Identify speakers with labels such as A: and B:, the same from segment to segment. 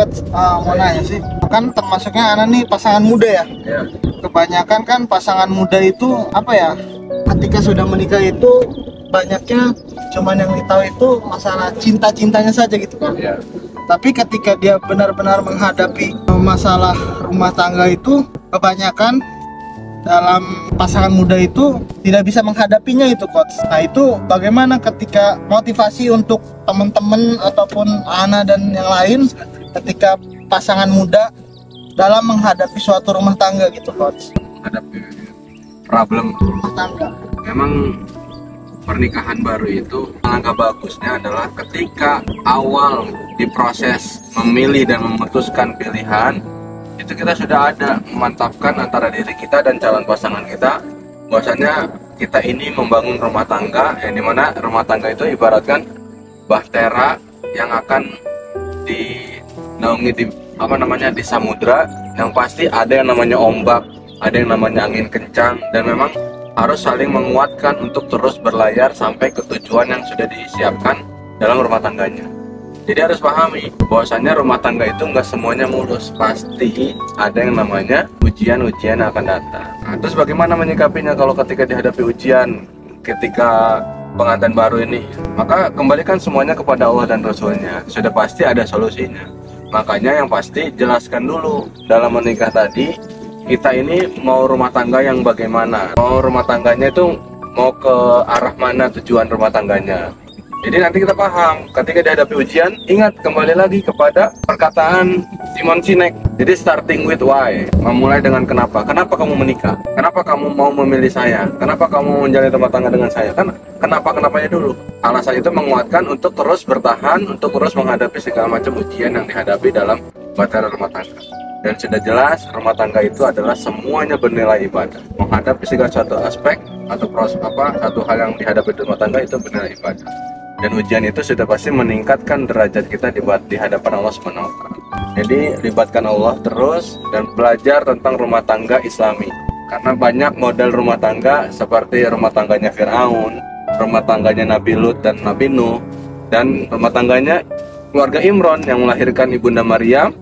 A: Coach, mau nanya sih, kan termasuknya anak nih pasangan muda ya.
B: Ya.
A: Kebanyakan kan pasangan muda itu apa ya? Ketika sudah menikah itu banyaknya cuman yang ditahu itu masalah cinta-cintanya saja gitu kan.
B: Ya.
A: Tapi ketika dia benar-benar menghadapi masalah rumah tangga itu, kebanyakan dalam pasangan muda itu tidak bisa menghadapinya itu, Coach. Nah, itu bagaimana ketika motivasi untuk teman-teman ataupun Ana dan yang lain ketika pasangan muda dalam menghadapi suatu rumah tangga gitu, Coach?
B: Menghadapi problem
A: Rumah tangga.
B: memang pernikahan baru itu alangkah bagusnya adalah ketika awal diproses memilih dan memutuskan pilihan itu kita sudah ada memantapkan antara diri kita dan calon pasangan kita bahwasanya kita ini membangun rumah tangga yang dimana rumah tangga itu ibaratkan bahtera yang akan dinaungi di samudra yang pasti ada yang namanya ombak, ada yang namanya angin kencang dan memang harus saling menguatkan untuk terus berlayar sampai ke tujuan yang sudah disiapkan dalam rumah tangganya. Jadi harus pahami bahwasanya rumah tangga itu nggak semuanya mulus, pasti ada yang namanya ujian-ujian yang akan datang. Nah, terus bagaimana menyikapinya kalau ketika dihadapi ujian ketika pengantin baru ini? Maka kembalikan semuanya kepada Allah dan Rasulnya, sudah pasti ada solusinya. Makanya yang pasti jelaskan dulu dalam menikah tadi, kita ini mau rumah tangga yang bagaimana, mau rumah tangganya itu mau ke arah mana tujuan rumah tangganya. Jadi nanti kita paham ketika dihadapi ujian, ingat kembali lagi kepada perkataan Simon Sinek. Jadi starting with why, memulai dengan kenapa. Kenapa kamu menikah? Kenapa kamu mau memilih saya? Kenapa kamu menjalin rumah tangga dengan saya? Kan kenapa-kenapanya dulu. Alasan itu menguatkan untuk terus bertahan, untuk terus menghadapi segala macam ujian yang dihadapi dalam bahtera rumah tangga. Dan sudah jelas rumah tangga itu adalah semuanya bernilai ibadah. Menghadapi segala satu aspek atau proses satu hal yang dihadapi di rumah tangga itu bernilai ibadah. Dan ujian itu sudah pasti meningkatkan derajat kita di hadapan Allah SWT. Jadi libatkan Allah terus dan belajar tentang rumah tangga Islami. Karena banyak model rumah tangga seperti rumah tangganya Fir'aun, rumah tangganya Nabi Lut dan Nabi Nuh, dan rumah tangganya keluarga Imron yang melahirkan ibunda Maryam,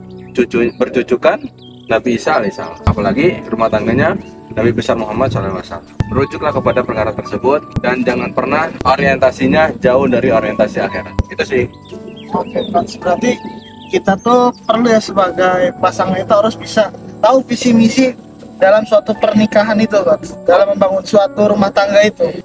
B: bercucukan Nabi Isa alaihissalam. Apalagi rumah tangganya Nabi besar Muhammad SAW. Merujuklah kepada perkara tersebut dan jangan pernah orientasinya jauh dari orientasi akhirat. Itu sih.
A: Oke, berarti kita tuh perlu ya sebagai pasangan itu harus bisa tahu visi misi dalam suatu pernikahan itu, Coach, dalam membangun suatu rumah tangga itu.